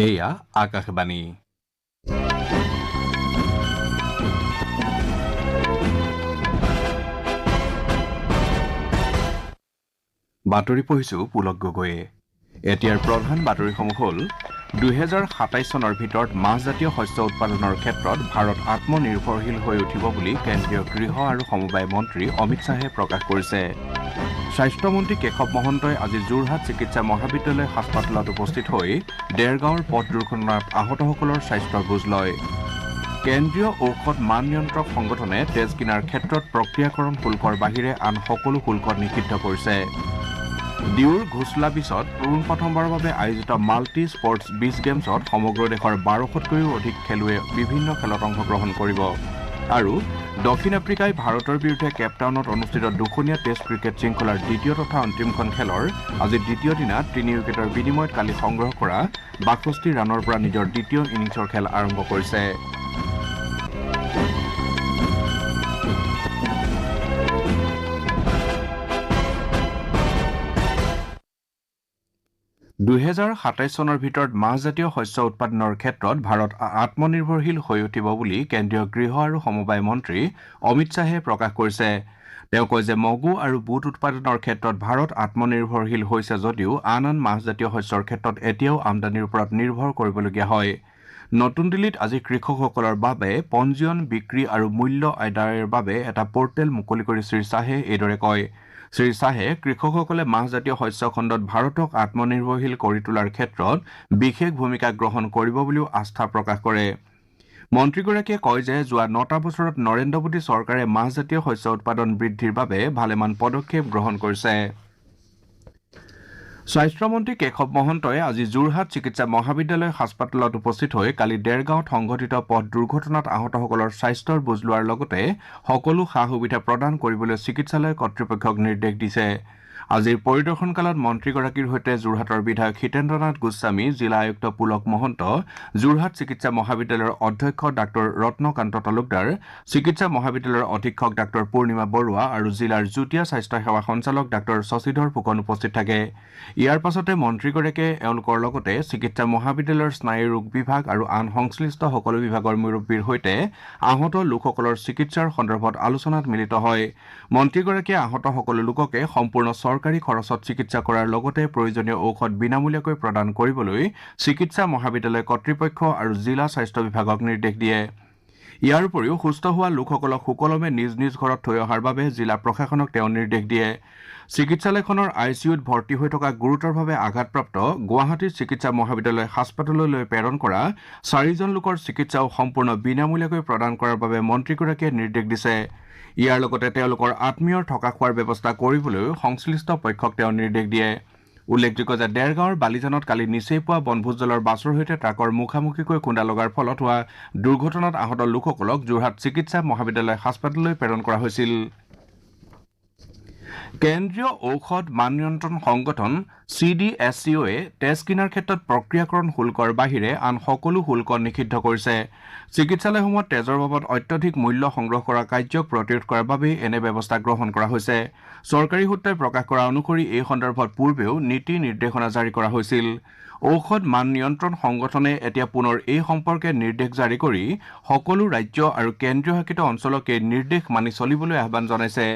এয়া আকাশবাণী বাতৰি পঢ়িছো পুলক গগৈয়ে এতিয়াৰ প্ৰধান বাতৰিসমূহ হ'ল 2027 চনৰ ভিতৰত মাহজাতীয় শস্য উৎপাদনৰ ক্ষেত্ৰত ভাৰত আত্মনিৰ্ভৰশীল হৈ উঠিব বুলি কেন্দ্ৰীয় গৃহ আৰু সমবায় মন্ত্ৰী অমিত শ্বাহে প্ৰকাশ কৰিছে স্বাস্থ্যমন্ত্ৰী কেশৱ মহন্তই আজি যোৰহাট চিকিৎসা মহাবিদ্যালয় হাস্পতালত উপস্থিত হৈ ডেৰগাঁৱৰ পথ দুৰ্ঘটনাত আহতসকলৰ স্বাস্থ্যৰ বুজ লয় কেন্দ্ৰীয় ঔষধ মান নিয়ন্ত্ৰক সংগঠনে তেজ কিনাৰ ক্ষেত্ৰত প্ৰক্ৰিয়াকৰণ শুল্কৰ বাহিৰে আন সকলো শুল্ক নিষিদ্ধ কৰিছে ডিউৰ ঘোচলা বিচত পোনপ্ৰথমবাৰৰ বাবে আয়োজিত মাল্টি স্পৰ্টছ বিচ গেমছত সমগ্ৰ দেশৰ 1200তকৈও অধিক খেলুৱৈয়ে বিভিন্ন খেলত অংশগ্ৰহণ কৰিব আৰু দক্ষিণ আফ্ৰিকাই ভাৰতৰ বিৰুদ্ধে কেপটাউনত অনুষ্ঠিত দুখনীয়া টেষ্ট ক্ৰিকেট শৃংখলাৰ দ্বিতীয় তথা অন্তিমখন খেলৰ আজি দ্বিতীয় দিনা 3 উইকেটৰ বিনিময়ত কালি সংগ্ৰহ কৰা 62 ৰানৰ পৰা নিজৰ দ্বিতীয় ইনিংছৰ খেল আৰম্ভ কৰিছে 2027 চনৰ ভিতৰত মাহজাতীয় শস্য উৎপাদনৰ ক্ষেত্ৰত ভাৰত আত্মনিৰ্ভৰশীল হৈ উঠিব বুলি কেন্দ্ৰীয় গৃহ আৰু সমবায় মন্ত্ৰী অমিত শ্বাহে প্ৰকাশ কৰিছে তেওঁ কয় যে মগু আৰু বুট উৎপাদনৰ ক্ষেত্ৰত ভাৰত আত্মনিৰ্ভৰশীল হৈছে যদিও আন মাহজাতীয় শস্যৰ ক্ষেত্ৰত এতিয়াও আমদানিৰ ওপৰত নিৰ্ভৰ কৰিবলগীয়া হয় নতুন দিল্লীত আজি কৃষকসকলৰ বাবে পঞ্জীয়ন বিক্ৰী আৰু মূল্য আদায়ৰ বাবে এটা পৰ্টেল মুকলি কৰি শ্ৰী শ্বাহে এইদৰে কয় শ্ৰী শ্বাহে কৃষকসকলে মাহজাতীয় শস্য খণ্ডত ভাৰতক আত্মনিৰ্ভৰশীল কৰি তোলাৰ ক্ষেত্ৰত বিশেষ ভূমিকা গ্ৰহণ কৰিব বুলিও আস্থা প্ৰকাশ কৰে মন্ত্ৰীগৰাকীয়ে কয় যে যোৱা 9টা বছৰত নৰেন্দ্ৰ মোদী চৰকাৰে মাহজাতীয় শস্য উৎপাদন বৃদ্ধিৰ বাবে ভালেমান পদক্ষেপ গ্ৰহণ কৰিছে স্বাস্থ্যমন্ত্ৰী কেশৱ মহন্তই আজি যোৰহাট চিকিৎসা মহাবিদ্যালয় হাস্পতালত উপস্থিত হৈ কালি ডেৰগাঁৱত সংঘটিত পথ দুৰ্ঘটনাত আহতসকলৰ স্বাস্থ্যৰ বুজ লোৱাৰ লগতে সকলো সা সুবিধা প্ৰদান কৰিবলৈ চিকিৎসালয় কৰ্তৃপক্ষক নিৰ্দেশ দিছে আজিৰ পৰিদৰ্শনকালত মন্ত্ৰীগৰাকীৰ সৈতে যোৰহাটৰ বিধায়ক হিতেন্দ্ৰনাথ গোস্বামী জিলা আয়ুক্ত পুলক মহন্ত যোৰহাট চিকিৎসা মহাবিদ্যালয়ৰ অধ্যক্ষ ডাঃ ৰত্নকান্ত তালুকদাৰ চিকিৎসা মহাবিদ্যালয়ৰ অধীক্ষক ডাঃ পূৰ্ণিমা বৰুৱা আৰু জিলাৰ যুটীয়া স্বাস্থ্য সেৱা সঞ্চালক ডাঃ শশীধৰ ফুকন উপস্থিত থাকে ইয়াৰ পাছতে মন্ত্ৰীগৰাকীয়ে এওঁলোকৰ লগতে চিকিৎসা মহাবিদ্যালয়ৰ স্নায়ু ৰোগ বিভাগ আৰু আন সংশ্লিষ্ট সকলো বিভাগৰ মুৰব্বীৰ সৈতে আহত লোকসকলৰ চিকিৎসাৰ সন্দৰ্ভত আলোচনাত মিলিত হয় মন্ত্ৰীগৰাকীয়ে আহত সকলো লোককে সম্পূৰ্ণ চৰকাৰী খৰচত চিকিৎসা কৰাৰ লগতে প্ৰয়োজনীয় ঔষধ বিনামূলীয়াকৈ প্ৰদান কৰিবলৈ চিকিৎসা মহাবিদ্যালয় কৰ্তৃপক্ষ আৰু জিলা স্বাস্থ্য বিভাগক নিৰ্দেশ দিয়ে ইয়াৰ উপৰিও সুস্থ হোৱা লোকসকলক সুকলমে নিজ নিজ ঘৰত থৈ অহাৰ বাবে জিলা প্ৰশাসনক তেওঁ নিৰ্দেশ দিয়ে চিকিৎসালয়খনৰ আইচিইউত ভৰ্তি হৈ থকা গুৰুতৰভাৱে আঘাতপ্ৰাপ্ত গুৱাহাটী চিকিৎসা মহাবিদ্যালয় হাস্পতাললৈ প্ৰেৰণ কৰা 4জন লোকৰ চিকিৎসাও সম্পূৰ্ণ বিনামূলীয়াকৈ প্ৰদান কৰাৰ বাবে মন্ত্ৰীগৰাকীয়ে নিৰ্দেশ দিছে ইয়াৰ লগতে তেওঁলোকৰ আত্মীয়ৰ থকা খোৱাৰ ব্যৱস্থা কৰিবলৈও সংশ্লিষ্ট পক্ষক তেওঁ নিৰ্দেশ দিয়ে উল্লেখযোগ্য যে ডেৰগাঁৱৰ বালিজানত কালি নিচেই পোৱা বনভোজদলৰ বাছৰ সৈতে ট্ৰাকৰ মুখামুখিকৈ খুন্দা লগাৰ ফলত হোৱা দুৰ্ঘটনাত আহত লোকসকলক যোৰহাট চিকিৎসা মহাবিদ্যালয় হাস্পতাললৈ প্ৰেৰণ কৰা হৈছিল কেন্দ্ৰীয় ঔষধ মান নিয়ন্ত্ৰণ সংগঠন CDSCOয়ে তেজ কিনাৰ ক্ষেত্ৰত প্ৰক্ৰিয়াকৰণ শুল্কৰ বাহিৰে আন সকলো শুল্ক নিষিদ্ধ কৰিছে চিকিৎসালয়সমূহত তেজৰ বাবদ অত্যধিক মূল্য সংগ্ৰহ কৰা কাৰ্যক প্ৰতিৰোধ কৰাৰ বাবে এনে ব্যৱস্থা গ্ৰহণ কৰা হৈছে চৰকাৰী সূত্ৰই প্ৰকাশ কৰা অনুসৰি এই সন্দৰ্ভত পূৰ্বেও নীতি নিৰ্দেশনা জাৰি কৰা হৈছিল ঔষধ মান নিয়ন্ত্ৰণ সংগঠনে এতিয়া পুনৰ এই সম্পৰ্কে নিৰ্দেশ জাৰি কৰি সকলো ৰাজ্য আৰু কেন্দ্ৰীয় শাসিত অঞ্চলকে নিৰ্দেশ মানি চলিবলৈ আহ্বান জনাইছে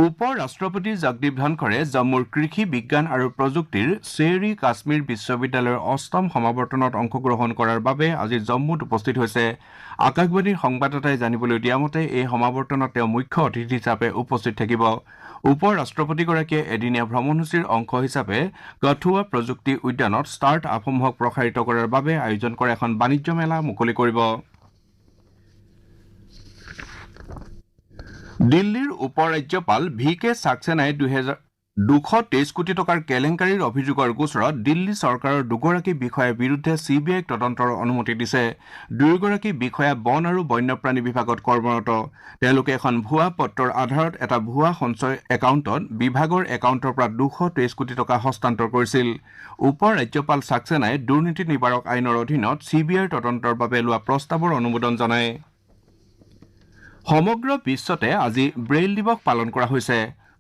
উপ ৰাষ্ট্ৰপতি জগদীপ ধনখৰে জম্মুৰ কৃষি বিজ্ঞান আৰু প্ৰযুক্তিৰ শ্বেৰ-ই কাশ্মীৰ বিশ্ববিদ্যালয়ৰ 8ম সমাৱৰ্তনত অংশগ্ৰহণ কৰাৰ বাবে আজি জম্মুত উপস্থিত হৈছে আকাশবাণীৰ সংবাদদাতাই জানিবলৈ দিয়া মতে এই সমাৱৰ্তনত তেওঁ মুখ্য অতিথি হিচাপে উপস্থিত থাকিব উপ ৰাষ্ট্ৰপতিগৰাকীয়ে এদিনীয়া ভ্ৰমণসূচীৰ অংশ হিচাপে কঠুৱা প্ৰযুক্তি উদ্যানত ষ্টাৰ্ট আপসমূহক প্ৰসাৰিত কৰাৰ বাবে আয়োজন কৰা এখন বাণিজ্য মেলা মুকলি কৰিব দিল্লীৰ উপ ৰাজ্যপাল VK সাক্সেনাই 223 কোটি টকাৰ কেলেংকাৰীৰ অভিযোগৰ গোচৰত দিল্লী চৰকাৰৰ দুগৰাকী বিষয়াৰ বিৰুদ্ধে CBIক তদন্তৰ অনুমতি দিছে দুয়োগৰাকী বিষয়া বন আৰু বন্যপ্ৰাণী বিভাগত কৰ্মৰত তেওঁলোকে এখন ভুৱা পত্ৰৰ আধাৰত এটা ভুৱা সঞ্চয় একাউণ্টত বিভাগৰ একাউণ্টৰ পৰা 223 কোটি টকা হস্তান্তৰ কৰিছিল উপ ৰাজ্যপাল সাক্সেনাই দুৰ্নীতি নিবাৰক আইনৰ অধীনত CBIৰ তদন্তৰ বাবে লোৱা প্ৰস্তাৱৰ অনুমোদন জনায় সমগ্ৰ বিশ্বতে আজি ব্ৰেইল দিৱস পালন কৰা হৈছে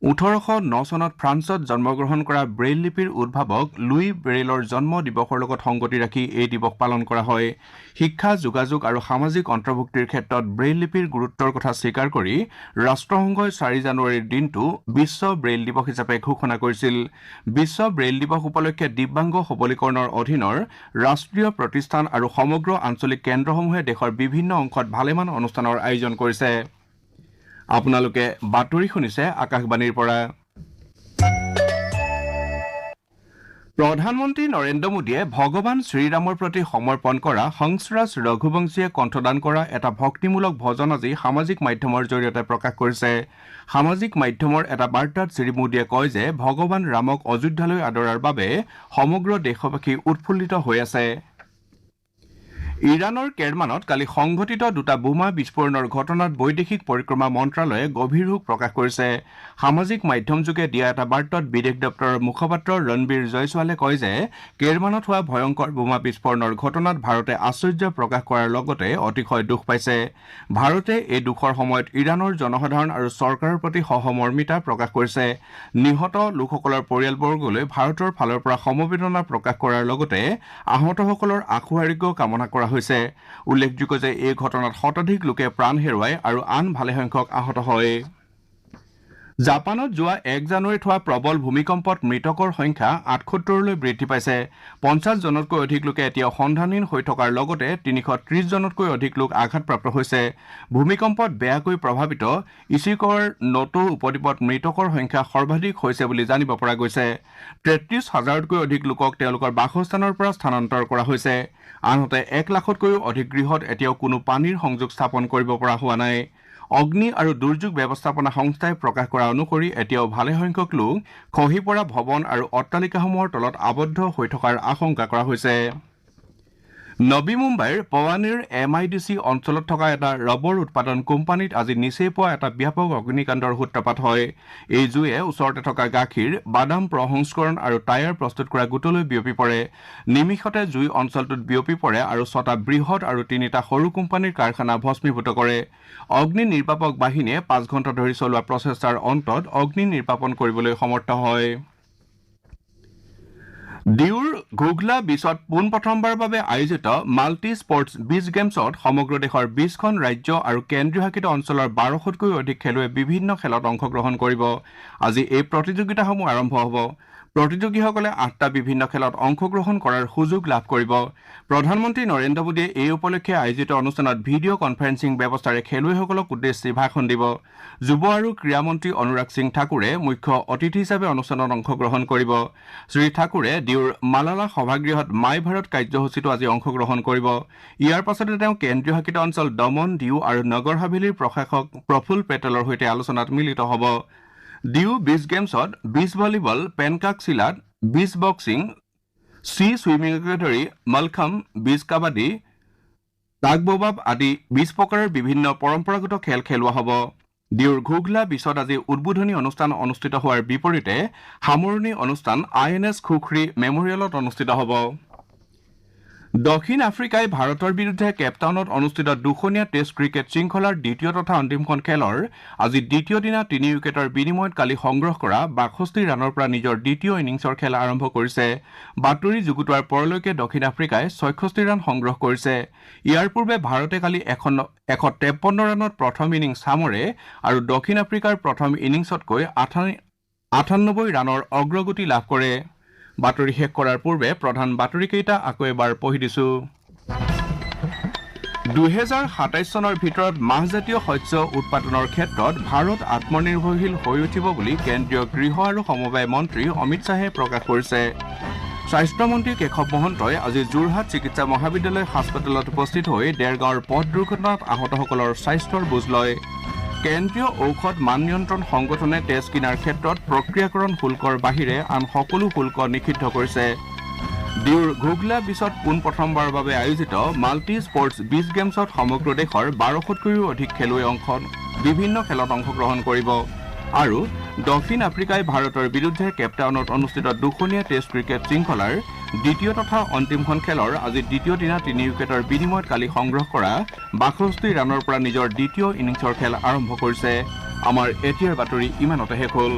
1809 চনত ফ্ৰান্সত জন্মগ্ৰহণ কৰা ব্ৰেইল লিপিৰ উদ্ভাৱক লুই ব্ৰেইলৰ জন্ম দিৱসৰ লগত সংগতি ৰাখি এই দিৱস পালন কৰা হয় শিক্ষা যোগাযোগ আৰু সামাজিক অন্তৰ্ভুক্তিৰ ক্ষেত্ৰত ব্ৰেইল লিপিৰ গুৰুত্বৰ কথা স্বীকাৰ কৰি ৰাষ্ট্ৰসংঘই 4 জানুৱাৰীৰ দিনটো বিশ্ব ব্ৰেইল দিৱস হিচাপে ঘোষণা কৰিছিল বিশ্ব ব্ৰেইল দিৱস উপলক্ষে দিব্যাংগ সবলীকৰণৰ অধীনৰ ৰাষ্ট্ৰীয় প্ৰতিষ্ঠান আৰু সমগ্ৰ আঞ্চলিক কেন্দ্ৰসমূহে দেশৰ বিভিন্ন অংশত ভালেমান অনুষ্ঠানৰ আয়োজন কৰিছে আপোনালোকে বাতৰি শুনিছে আকাশবাণীৰ পৰা প্ৰধানমন্ত্ৰী নৰেন্দ্ৰ মোদীয়ে ভগৱান শ্ৰীৰামৰ প্ৰতি সমৰ্পণ কৰা হংসৰাজ ৰঘুবংশীয়ে কণ্ঠদান কৰা এটা ভক্তিমূলক ভজন আজি সামাজিক মাধ্যমৰ জৰিয়তে প্ৰকাশ কৰিছে সামাজিক মাধ্যমৰ এটা বাৰ্তাত শ্ৰী মোদীয়ে কয় যে ভগৱান ৰামক অযোধ্যালৈ আদৰাৰ বাবে সমগ্ৰ দেশবাসী উৎফুল্লিত হৈ আছে ইৰাণৰ কেৰমানত কালি সংঘটিত দুটা বোমা বিস্ফোৰণৰ ঘটনাত বৈদেশিক পৰিক্ৰমা মন্ত্ৰালয়ে গভীৰ শোক প্ৰকাশ কৰিছে সামাজিক মাধ্যমযোগে দিয়া এটা বাৰ্তাত বিদেশ দপ্তৰৰ মুখপাত্ৰ ৰণবীৰ জয়ছোৱালে কয় যে কেৰমানত হোৱা ভয়ংকৰ বোমা বিস্ফোৰণৰ ঘটনাত ভাৰতে আশ্চৰ্য প্ৰকাশ কৰাৰ লগতে অতিশয় দুখ পাইছে ভাৰতে এই দুখৰ সময়ত ইৰাণৰ জনসাধাৰণ আৰু চৰকাৰৰ প্ৰতি সহমৰ্মিতা প্ৰকাশ কৰিছে নিহত লোকসকলৰ পৰিয়ালবৰ্গলৈ ভাৰতৰ ফালৰ পৰা সমবেদনা প্ৰকাশ কৰাৰ লগতে আহতসকলৰ আশু আৰোগ্য কামনা কৰা হৈছে উল্লেখযোগ্য যে এই ঘটনাত শতাধিক লোকে প্ৰাণ হেৰুৱায় আৰু আন ভালেসংখ্যক আহত হয় জাপানত যোৱা 1 জানুৱাৰীত হোৱা প্ৰবল ভূমিকম্পত মৃতকৰ সংখ্যা 78লৈ বৃদ্ধি পাইছে 50 জনতকৈ অধিক লোকে এতিয়াও সন্ধানহীন হৈ থকাৰ লগতে 330 জনতকৈ অধিক লোক আঘাতপ্ৰাপ্ত হৈছে ভূমিকম্পত বেয়াকৈ প্ৰভাৱিত ইচিকৰ নটো উপদ্বীপত মৃতকৰ সংখ্যা সৰ্বাধিক হৈছে বুলি জানিব পৰা গৈছে 33,000তকৈ অধিক লোকক তেওঁলোকৰ বাসস্থানৰ পৰা স্থানান্তৰ কৰা হৈছে আনহাতে 1 লাখতকৈও অধিক গৃহত এতিয়াও কোনো পানীৰ সংযোগ স্থাপন কৰিব পৰা হোৱা নাই অগ্নি আৰু দুৰ্যোগ ব্যৱস্থাপনা সংস্থাই প্ৰকাশ কৰা অনুসৰি এতিয়াও ভালেসংখ্যক লোক খহি পৰা ভৱন আৰু অট্টালিকাসমূহৰ তলত আবদ্ধ হৈ থকাৰ আশংকা কৰা হৈছে নবী মুম্বাইৰ পৱানীৰ MIDC অঞ্চলত থকা এটা ৰবৰ উৎপাদন কোম্পানীত আজি নিচেই পোৱা এটা ব্যাপক অগ্নিকাণ্ডৰ সূত্ৰপাত হয় এই জুয়ে ওচৰতে থকা গাখীৰ বাদাম প্ৰসংস্কৰণ আৰু টায়াৰ প্ৰস্তুত কৰা গোটলৈ বিয়পি পৰে নিমিষতে জুই অঞ্চলটোত বিয়পি পৰে আৰু 6টা বৃহৎ আৰু 3টা সৰু কোম্পানীৰ কাৰখানা ভস্মীভূত কৰে অগ্নি নিৰ্বাপক বাহিনীয়ে 5 ঘণ্টা ধৰি চলোৱা প্ৰচেষ্টাৰ অন্তত অগ্নি নিৰ্বাপন কৰিবলৈ সমৰ্থ হয় ডিউৰ ঘুগলা বিচত পোনপ্ৰথমবাৰৰ বাবে আয়োজিত মাল্টি স্পৰ্টছ বিচ গেমছত সমগ্ৰ দেশৰ 20খন ৰাজ্য আৰু কেন্দ্ৰীয় শাসিত অঞ্চলৰ 1200তকৈ অধিক খেলুৱৈ বিভিন্ন খেলত অংশগ্ৰহণ কৰিব আজি এই প্ৰতিযোগিতাসমূহ আৰম্ভ হ'ব প্ৰতিযোগীসকলে 8টা বিভিন্ন খেলত অংশগ্ৰহণ কৰাৰ সুযোগ লাভ কৰিব প্ৰধানমন্ত্ৰী নৰেন্দ্ৰ মোদীয়ে এই উপলক্ষে আয়োজিত অনুষ্ঠানত ভিডিঅ' কনফাৰেন্সিং ব্যৱস্থাৰে খেলুৱৈসকলক উদ্দেশ্যি ভাষণ দিব যুৱ আৰু ক্ৰীড়া মন্ত্ৰী অনুৰাগ সিং ঠাকুৰে মুখ্য অতিথি হিচাপে অনুষ্ঠানত অংশগ্ৰহণ কৰিব শ্ৰী ঠাকুৰে ডিউৰ মালালা সভাগৃহত মাই ভাৰত কাৰ্যসূচীতো আজি অংশগ্ৰহণ কৰিব ইয়াৰ পাছতে তেওঁ কেন্দ্ৰীয় শাসিত অঞ্চল দমন ডিউ আৰু নগৰ হাভেলীৰ প্ৰশাসক প্ৰফুল পেটেলৰ সৈতে আলোচনাত মিলিত হ'ব ডিউ বিচ গেমছত বিচ ভলীবল পেনকাক চিলাত বিচ বক্সিং চি ছুইমিংকে ধৰি মলখাম বিচ কাবাডী টাগবোবাব আদি 20 প্ৰকাৰৰ বিভিন্ন পৰম্পৰাগত খেল খেলোৱা হ'ব ডিউৰ ঘুগলা বিচত আজি উদ্বোধনী অনুষ্ঠান অনুষ্ঠিত হোৱাৰ বিপৰীতে সামৰণি অনুষ্ঠান INS খুখৰী মেমৰিয়েলত অনুষ্ঠিত হ'ব দক্ষিণ আফ্ৰিকাই ভাৰতৰ বিৰুদ্ধে কেপটাউনত অনুষ্ঠিত দুখনীয়া টেষ্ট ক্ৰিকেট শৃংখলাৰ দ্বিতীয় তথা অন্তিমখন খেলৰ আজি দ্বিতীয় দিনা 3 উইকেটৰ বিনিময়ত কালি সংগ্ৰহ কৰা 62 ৰানৰ পৰা নিজৰ দ্বিতীয় ইনিংছৰ খেল আৰম্ভ কৰিছে বাতৰি যুগুতোৱাৰ পৰলৈকে দক্ষিণ আফ্ৰিকাই 66 ৰান সংগ্ৰহ কৰিছে ইয়াৰ পূৰ্বে ভাৰতে কালি 153 ৰানত প্ৰথম ইনিংছ সামৰে আৰু দক্ষিণ আফ্ৰিকাৰ প্ৰথম ইনিংছতকৈ 98 ৰানৰ অগ্ৰগতি লাভ কৰে বাতৰি শেষ কৰাৰ পূৰ্বে প্ৰধান বাতৰিকেইটা আকৌ এবাৰ পঢ়ি দিছো 2027 চনৰ ভিতৰত মাহজাতীয় শস্য উৎপাদনৰ ক্ষেত্ৰত ভাৰত আত্মনিৰ্ভৰশীল হৈ উঠিব বুলি কেন্দ্ৰীয় গৃহ আৰু সমবায় মন্ত্ৰী অমিত শ্বাহে প্ৰকাশ কৰিছে স্বাস্থ্যমন্ত্ৰী কেশৱ মহন্তই আজি যোৰহাট চিকিৎসা মহাবিদ্যালয় হাস্পতালত উপস্থিত হৈ ডেৰগাঁৱৰ পথ দুৰ্ঘটনাত আহতসকলৰ স্বাস্থ্যৰ বুজ লয় কেন্দ্ৰীয় ঔষধ মান নিয়ন্ত্ৰণ সংগঠনে তেজ কিনাৰ ক্ষেত্ৰত প্ৰক্ৰিয়াকৰণ শুল্কৰ বাহিৰে আন সকলো শুল্ক নিষিদ্ধ কৰিছে ডিউৰ ঘুগলা বিচত পোনপ্ৰথমবাৰৰ বাবে আয়োজিত মাল্টি স্পৰ্টছ বিচ গেমছত সমগ্ৰ দেশৰ 1200তকৈও অধিক খেলুৱৈ বিভিন্ন খেলত অংশগ্ৰহণ কৰিব আৰু দক্ষিণ আফ্ৰিকাই ভাৰতৰ বিৰুদ্ধে কেপটাউনত অনুষ্ঠিত দুখনীয়া টেষ্ট ক্ৰিকেট শৃংখলাৰ দ্বিতীয় তথা অন্তিমখন খেলৰ আজি দ্বিতীয় দিনা 3 উইকেটৰ বিনিময়ত কালি সংগ্ৰহ কৰা 62 ৰানৰ পৰা নিজৰ দ্বিতীয় ইনিংছৰ খেল আৰম্ভ কৰিছে আমাৰ এতিয়াৰ বাতৰি ইমানতে শেষ হ'ল।